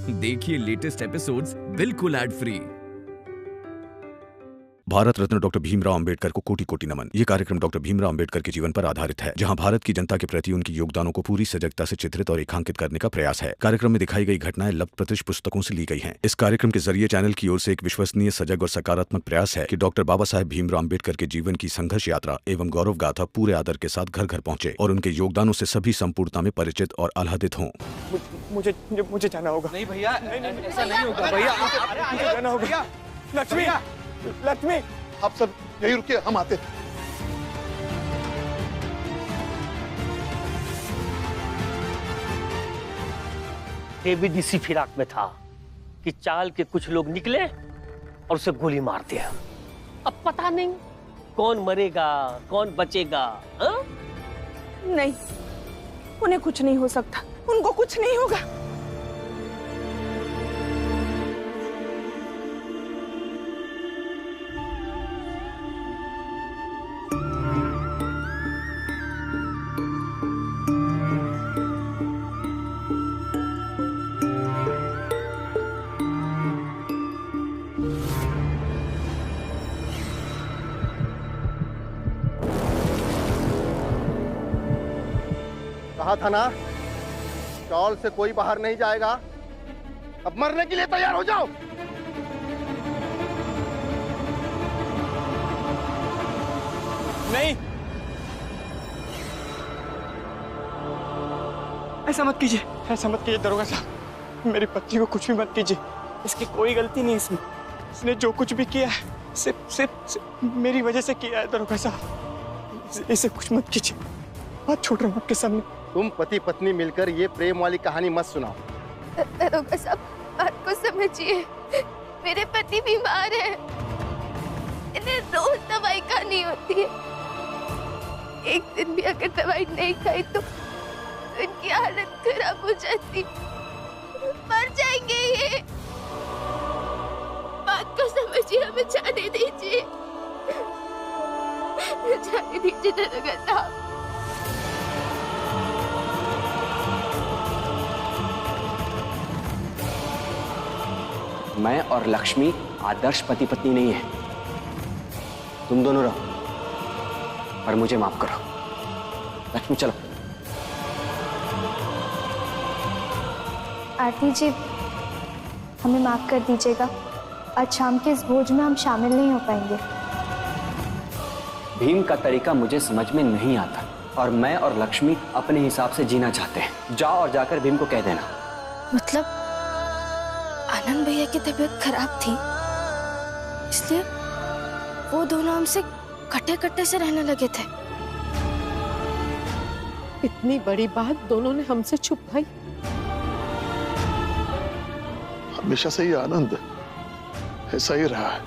देखिए latest episodes बिल्कुल ad free. Bharat Ratna doctor Bhimrao Ambedkar को कोटि कोटि नमन। ये कार्यक्रम डॉक्टर भीमराव अंबेडकर के जीवन पर आधारित है, जहां भारत की जनता के प्रति उनके योगदानों को पूरी सजगता से चित्रित और रेखांकित करने का प्रयास है। कार्यक्रम में दिखाई गई घटनाएं लब्ध पुस्तकों से ली गई हैं। इस कार्यक्रम के जरिए चैनल की ओर से एक विश्वसनीय, सजग और सकारात्मक प्रयास है कि डॉक्टर बाबा साहेब भीमराव अंबेडकर के जीवन की संघर्ष यात्रा एवं गौरव गाथा पूरे आदर के साथ घर घर पहुंचे और उनके योगदानों से सभी संपूर्णता में परिचित और आह्लादित हों। मुझे जाना होगा। नहीं भैया, ऐसा नहीं होगा भैया, मुझे जाना होगा। लक्ष्मी, लक्ष्मी, आप सब यही रुकिए, हम आते। डेविड इसी फिराक में था कि चाल के कुछ लोग निकले और उसे गोली मार दिया। अब पता नहीं कौन मरेगा कौन बचेगा। हा? नहीं, उन्हें कुछ नहीं हो सकता, उनको कुछ नहीं होगा। कहा था ना, चौल से कोई बाहर नहीं जाएगा। अब मरने के लिए तैयार हो जाओ। नहीं, ऐसा मत कीजिए, ऐसा मत कीजिए दरोगा साहब। मेरी पत्नी को कुछ भी मत कीजिए, इसकी कोई गलती नहीं। इसने जो कुछ भी किया है सिर्फ मेरी वजह से किया है दरोगा साहब। इसे कुछ मत कीजिए, बात छोड़ रहा हूँ आपके सामने। तुम पति पत्नी मिलकर ये प्रेम वाली कहानी मत सुनाओ। दरोगा साहब, बात को समझिए। मेरे पति बीमार है, इन्हें रोज दवाई खानी होती है। एक दिन भी अगर दवाई नहीं खाई तो इनकी हालत खराब हो जाती, मर जाएंगे ये। बात को समझिए, हमें जाने दीजिए, जाने दीजिए दरोगा साहब। मैं और लक्ष्मी आदर्श पति पत्नी नहीं है। तुम दोनों रहो और मुझे माफ करो। लक्ष्मी चलो। आरती जी, हमें माफ कर दीजिएगा, आज शाम के इस भोज में हम शामिल नहीं हो पाएंगे। भीम का तरीका मुझे समझ में नहीं आता और मैं और लक्ष्मी अपने हिसाब से जीना चाहते हैं। जाओ और जाकर भीम को कह देना। मतलब आनंद भैया की तबीयत खराब थी, इसलिए वो दोनों हमसे कट्टे कट्टे से रहने लगे थे। इतनी बड़ी बात दोनों ने हमसे छुपाई। हमेशा से ही आनंद ऐसा ही रहा है।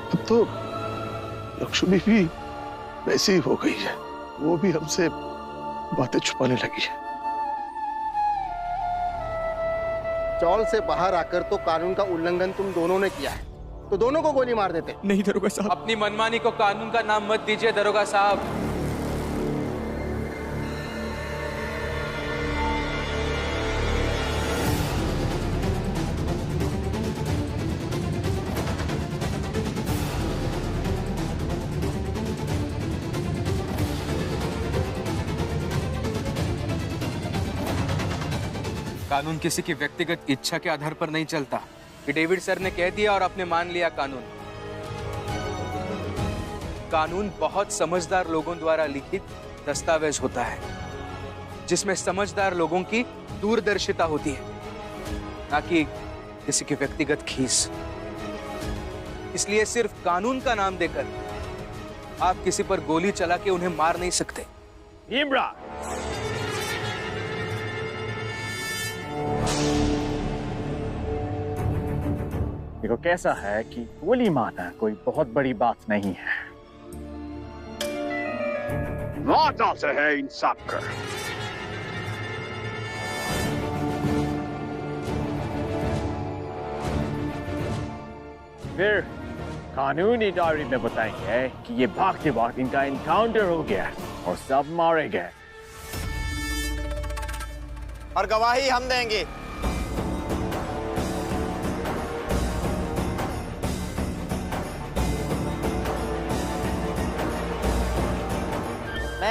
अब तो लक्ष्मी भी वैसी ही हो गई है, वो भी हमसे बातें छुपाने लगी है। चौल से बाहर आकर तो कानून का उल्लंघन तुम दोनों ने किया है, तो दोनों को गोली मार देते। नहीं दरोगा साहब, अपनी मनमानी को कानून का नाम मत दीजिए दरोगा साहब। कानून किसी की व्यक्तिगत इच्छा के आधार पर नहीं चलता। कि डेविड सर ने कह दिया और आपने मान लिया कानून। कानून बहुत समझदार लोगों द्वारा लिखित दस्तावेज होता है, जिसमें समझदार लोगों की दूरदर्शिता होती है, ना कि किसी की व्यक्तिगत खीस। इसलिए सिर्फ कानून का नाम देकर आप किसी पर गोली चला के उन्हें मार नहीं सकते। भीमराव, देखो कैसा है कि गोली मारना कोई बहुत बड़ी बात नहीं है। वादा से है इंसाफ कर। फिर कानूनी डायरी में बताएंगे कि ये भागते भागते इनका एनकाउंटर हो गया और सब मारे गए। और गवाही हम देंगे।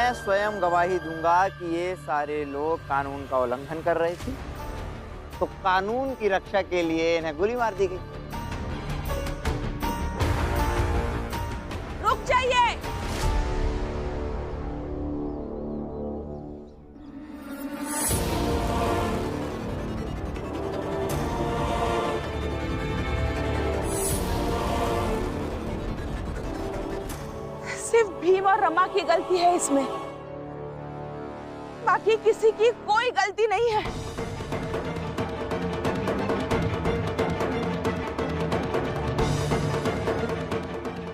मैं स्वयं गवाही दूंगा कि ये सारे लोग कानून का उल्लंघन कर रहे थे, तो कानून की रक्षा के लिए इन्हें गोली मार दी गई। रुक जाइए। सिर्फ भीम और रमा की गलती है इसमें, बाकी किसी की कोई गलती नहीं है।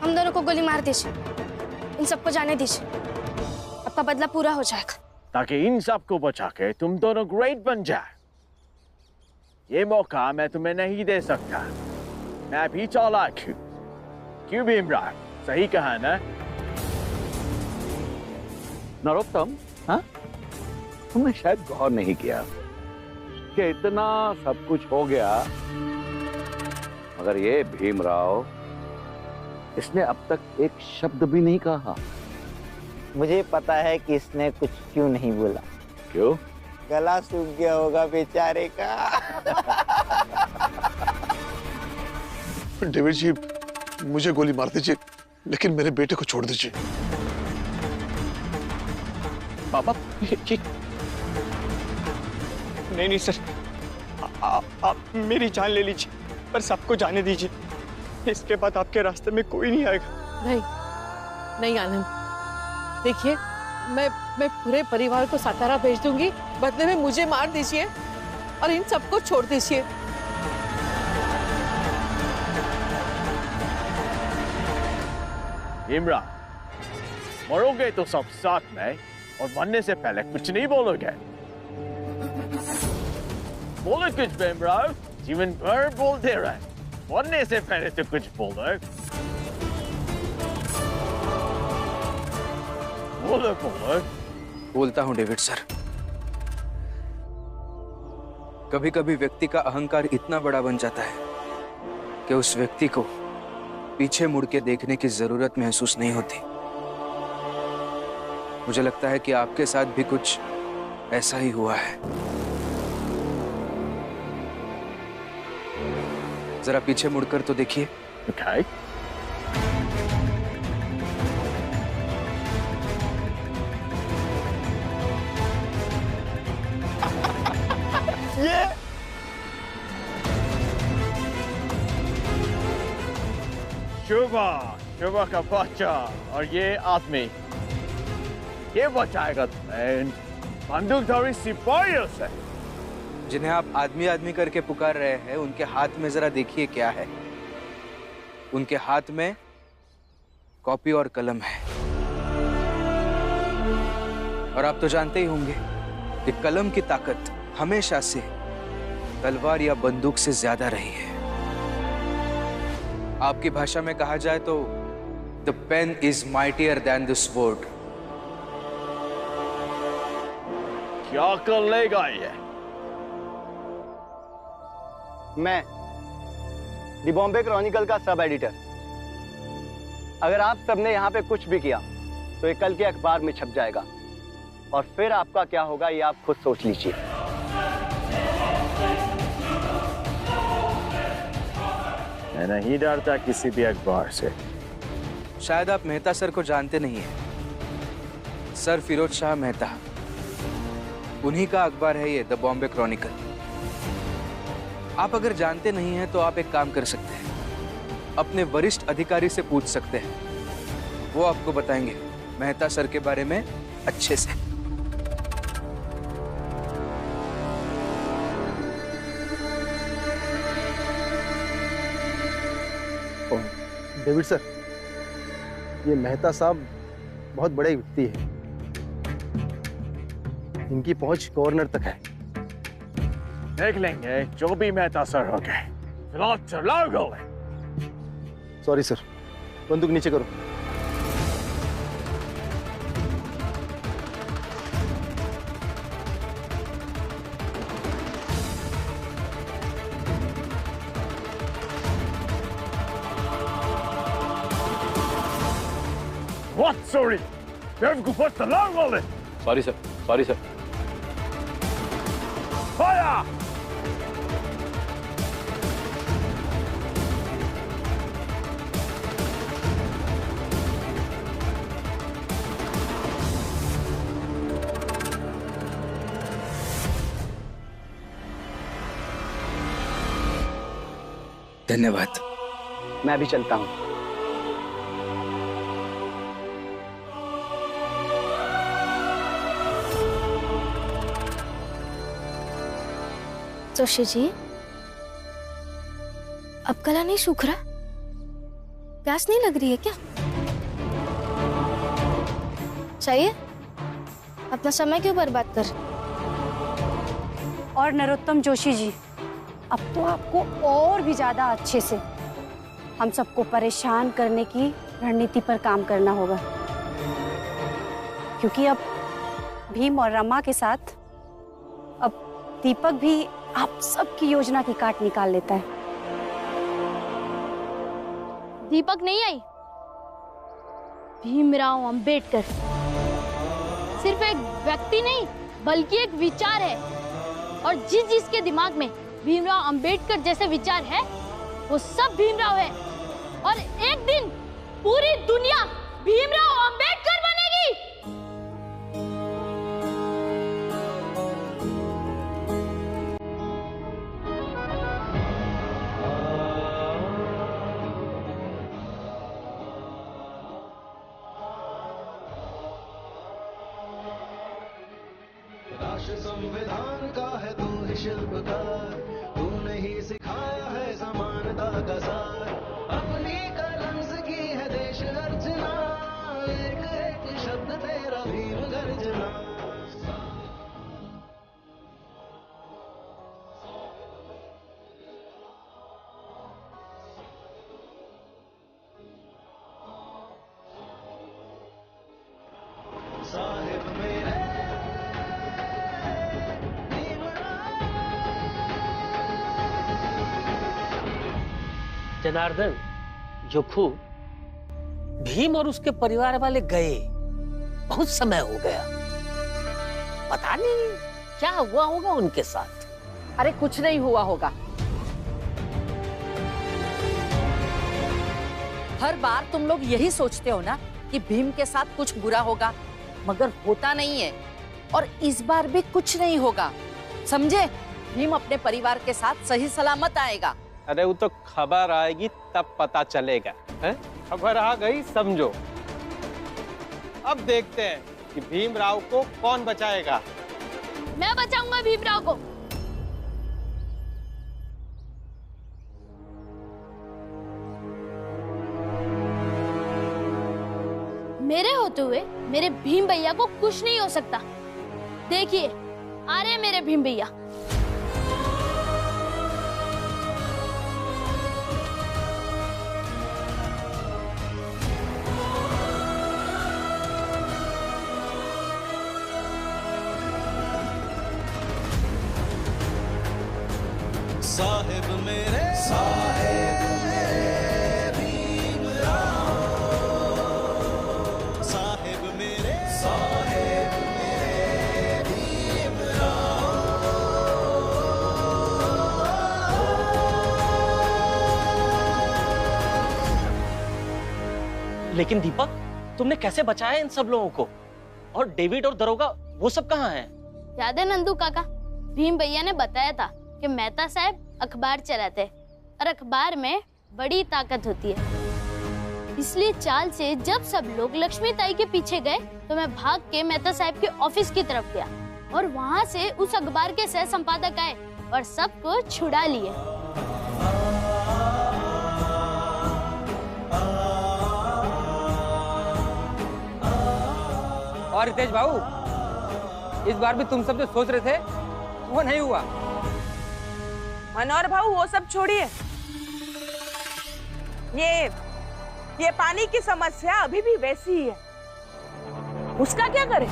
हम दोनों को गोली मार दीजिए, इन सबको जाने दीजिए, आपका बदला पूरा हो जाएगा। ताकि इन सबको बचा के तुम दोनों ग्रेट बन जाए। ये मौका मैं तुम्हें नहीं दे सकता। मैं भी चालाक हूँ। क्यों भीमराव, सही कहा ना? नरोत्तम, हाँ? तुमने शायद गौर नहीं किया कि इतना सब कुछ हो गया, मगर ये भीमराव, इसने अब तक एक शब्द भी नहीं कहा। मुझे पता है कि इसने कुछ क्यों नहीं बोला। क्यों? गला सूख गया होगा बेचारे का। डेविड जी, मुझे गोली मार दीजिए, लेकिन मेरे बेटे को छोड़ दीजिए। पापा, नहीं सर, आप मेरी जान ले लीजिए, पर सबको जाने दीजिए। इसके बाद आपके रास्ते में कोई नहीं आएगा। नहीं आनंद, देखिए मैं पूरे परिवार को सातारा भेज दूंगी, बदले में मुझे मार दीजिए और इन सबको छोड़ दीजिए। भीमराव, मरोगे तो सब साथ में, और मरने से पहले कुछ नहीं बोलोगे। बोलो कुछ भीमराव, जीवन भर बोलते रहे, मरने से पहले तो कुछ बोलो। बोलो बोलो। बोलता हूं डेविड सर। कभी कभी व्यक्ति का अहंकार इतना बड़ा बन जाता है कि उस व्यक्ति को पीछे मुड़ के देखने की जरूरत महसूस नहीं होती। मुझे लगता है कि आपके साथ भी कुछ ऐसा ही हुआ है। जरा पीछे मुड़कर तो देखिए। Okay. ये शुभा का बच्चा और ये आदमी, ये बचाएगा तुम्हें बंदूकधारी सिपाहियों से। जिन्हें आप आदमी आदमी करके पुकार रहे हैं, उनके हाथ में जरा देखिए क्या है। उनके हाथ में कॉपी और कलम है। और आप तो जानते ही होंगे कि कलम की ताकत हमेशा से तलवार या बंदूक से ज्यादा रही है। आपकी भाषा में कहा जाए तो the pen is mightier than the sword. क्या कर लेगा ये? मैं द बॉम्बे क्रॉनिकल का सब एडिटर। अगर आप सबने यहाँ पे कुछ भी किया तो ये कल के अखबार में छप जाएगा, और फिर आपका क्या होगा ये आप खुद सोच लीजिए। मैं नहीं डरता किसी भी अखबार से। शायद आप मेहता सर को जानते नहीं हैं। सर फिरोज शाह मेहता, उन्हीं का अखबार है ये द बॉम्बे क्रॉनिकल। आप अगर जानते नहीं हैं तो आप एक काम कर सकते हैं, अपने वरिष्ठ अधिकारी से पूछ सकते हैं। वो आपको बताएंगे मेहता सर के बारे में अच्छे से। डेविड सर, ये मेहता साहब बहुत बड़े व्यक्ति हैं। इनकी पहुंच गवर्नर तक है। देख लेंगे जो भी मेहता सर हो गए। फिलहाल चलाओ गोली। सॉरी सर, बंदूक नीचे करो। What sorry? बेवकूफ तलवार वाले। Sorry sir, sorry sir. Fire! धन्यवाद। मैं भी चलता हूं। जोशी जी, अब गला नहीं सूख रहा? प्यास नहीं लग रही है क्या? चाहिए? अपना समय क्यों बर्बाद कर? और नरोत्तम जोशी जी, अब तो आपको और भी ज्यादा अच्छे से हम सबको परेशान करने की रणनीति पर काम करना होगा, क्योंकि अब भीम और रमा के साथ अब दीपक भी आप सबकी योजना की काट निकाल लेता है। दीपक नहीं आई, भीमराव अंबेडकर सिर्फ एक व्यक्ति नहीं बल्कि एक विचार है, और जिसके दिमाग में भीमराव अंबेडकर जैसे विचार है वो सब भीमराव है, और एक दिन पूरी दुनिया भीमराव अंबेडकर बनेगी। संविधान का है तू ही शिल्पकार, तूने ही सिखाया है समानता का सार, अपनी कलम से की है देश अर्चना, एक एक शब्द तेरा भीम गर्जना। साहिब मेरे जनार्दन, जोखू, भीम और उसके परिवार वाले गए बहुत समय हो गया, पता नहीं क्या हुआ होगा उनके साथ। अरे कुछ नहीं हुआ होगा। हर बार तुम लोग यही सोचते हो ना कि भीम के साथ कुछ बुरा होगा, मगर होता नहीं है, और इस बार भी कुछ नहीं होगा, समझे? भीम अपने परिवार के साथ सही सलामत आएगा। अरे वो तो खबर आएगी तब पता चलेगा, हैं? खबर आ गई समझो। अब देखते हैं कि भीमराव को कौन बचाएगा। मैं बचाऊंगा भीमराव को। मेरे होते हुए मेरे भीम भैया को कुछ नहीं हो सकता। देखिए आ रहे मेरे भीम भैया। साहिब मेरे भीमराव, साहिब मेरे भीमराव। लेकिन दीपक, तुमने कैसे बचाया इन सब लोगों को? और डेविड और दरोगा वो सब कहाँ हैं? याद है नंदू काका, भीम भैया ने बताया था कि मेहता साहब अखबार चलाते हैं और अखबार में बड़ी ताकत होती है, इसलिए चाल से जब सब लोग लक्ष्मी ताई के पीछे गए तो मैं भाग के मेहता साहब के ऑफिस की तरफ गया और वहाँ से उस अखबार के सह संपादक आए और सबको छुड़ा लिए। और रितेश भाऊ, इस बार भी तुम सब जो सोच रहे थे वो नहीं हुआ। मनोहर भाऊ वो सब छोड़िए, ये पानी की समस्या अभी भी वैसी ही है, उसका क्या करें?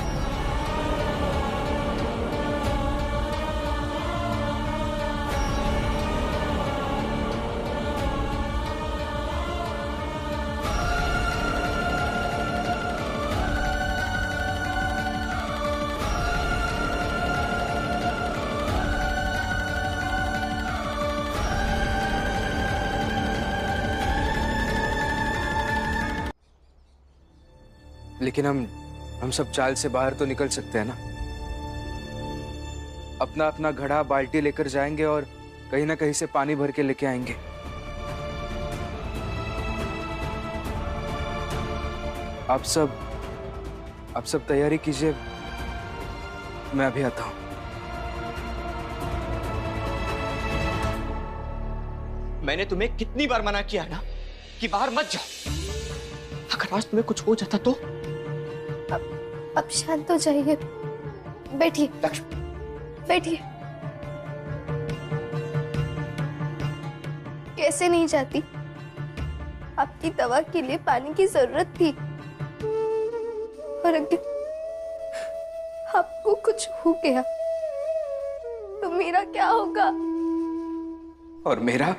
लेकिन हम सब चाल से बाहर तो निकल सकते हैं ना। अपना अपना घड़ा बाल्टी लेकर जाएंगे और कहीं ना कहीं से पानी भर के लेके आएंगे। आप सब तैयारी कीजिए, मैं अभी आता हूं। मैंने तुम्हें कितनी बार मना किया ना कि बाहर मत जाओ। अगर आज तुम्हें कुछ हो जाता तो? अब शांत हो जाइए, बैठिए बैठिए। कैसे नहीं जाती? आपकी दवा के लिए पानी की जरूरत थी, और अगर आपको कुछ हो गया तो मेरा क्या होगा? और मेरा?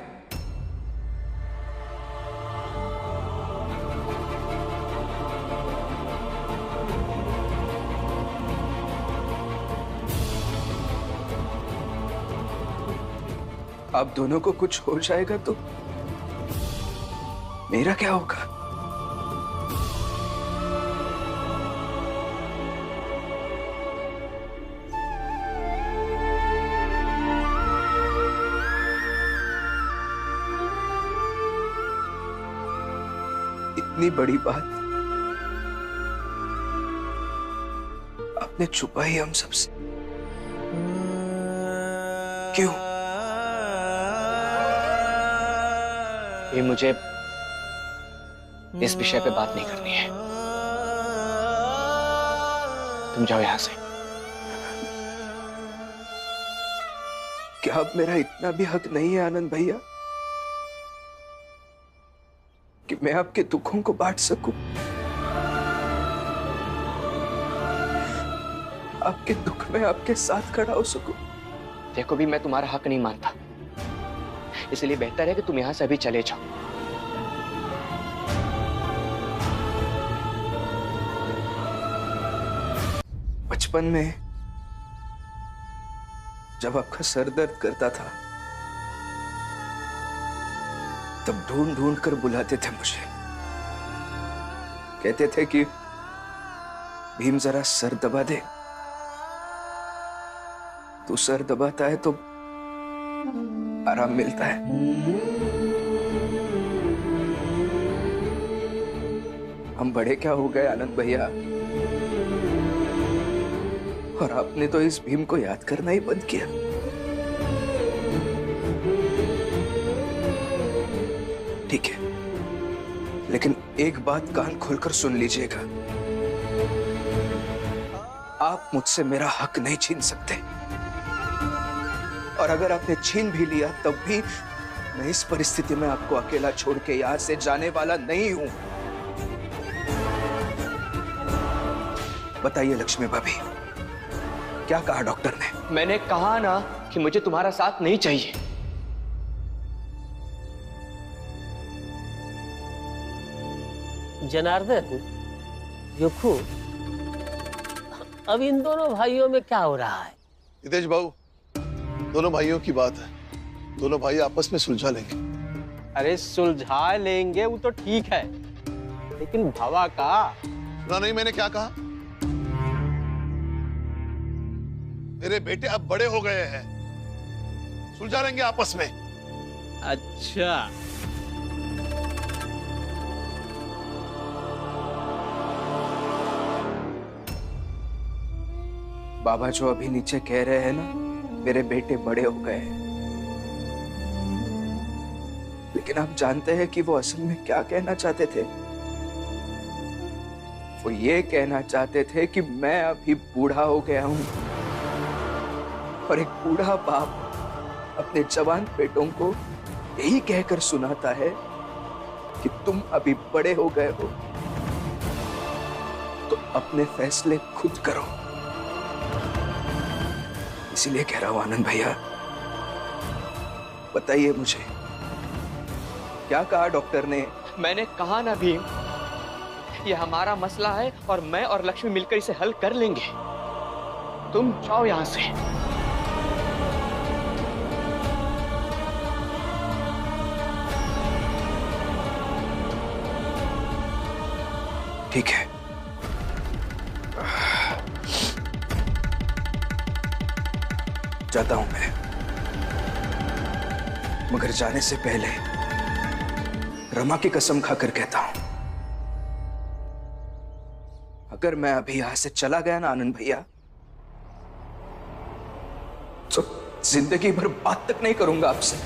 आप दोनों को कुछ हो जाएगा तो मेरा क्या होगा? इतनी बड़ी बात आपने छुपाई हम सबसे, क्यों? ये मुझे इस विषय पे बात नहीं करनी है। तुम जाओ यहां से। क्या अब मेरा इतना भी हक नहीं है आनंद भैया कि मैं आपके दुखों को बांट सकूं? आपके दुख में आपके साथ खड़ा हो सकूं? देखो भी, मैं तुम्हारा हक नहीं मानता, इसलिए बेहतर है कि तुम यहां से अभी चले जाओ। बचपन में जब आपका सर दर्द करता था तब ढूंढ ढूंढ कर बुलाते थे मुझे, कहते थे कि भीम जरा सर दबा दे। तू सर दबाता है तो आराम मिलता है। हम बड़े क्या हो गए आनंद भैया, और आपने तो इस भीम को याद करना ही बंद किया। ठीक है, लेकिन एक बात कान खोलकर सुन लीजिएगा, आप मुझसे मेरा हक नहीं छीन सकते, और अगर आपने छीन भी लिया तब भी मैं इस परिस्थिति में आपको अकेला छोड़ के यहां से जाने वाला नहीं हूं। बताइए लक्ष्मी भाभी, क्या कहा डॉक्टर ने? मैंने कहा ना कि मुझे तुम्हारा साथ नहीं चाहिए। जनार्दन, जोखू, अब इन दोनों भाइयों में क्या हो रहा है? हितेश बाबू, दोनों भाइयों की बात है, दोनों भाई आपस में सुलझा लेंगे। अरे सुलझा लेंगे वो तो ठीक है, लेकिन भवा का? सुना नहीं मैंने क्या कहा? मेरे बेटे अब बड़े हो गए हैं, सुलझा लेंगे आपस में। अच्छा, बाबा जो अभी नीचे कह रहे हैं ना, मेरे बेटे बड़े हो गए हैं, लेकिन आप जानते हैं कि वो असल में क्या कहना चाहते थे? वो ये कहना चाहते थे कि मैं अभी बूढ़ा हो गया हूं, और एक बूढ़ा बाप अपने जवान बेटों को यही कहकर सुनाता है कि तुम अभी बड़े हो गए हो, तो अपने फैसले खुद करो। इसीलिए कह रहा हूं आनंद भैया, बताइए मुझे, क्या कहा डॉक्टर ने? मैंने कहा ना भीम, ये हमारा मसला है और मैं और लक्ष्मी मिलकर इसे हल कर लेंगे। तुम जाओ यहां से। ठीक है, जाता हूं मैं, मगर जाने से पहले रमा की कसम खाकर कहता हूं, अगर मैं अभी यहां से चला गया ना आनंद भैया, तो जिंदगी भर बात तक नहीं करूंगा आपसे।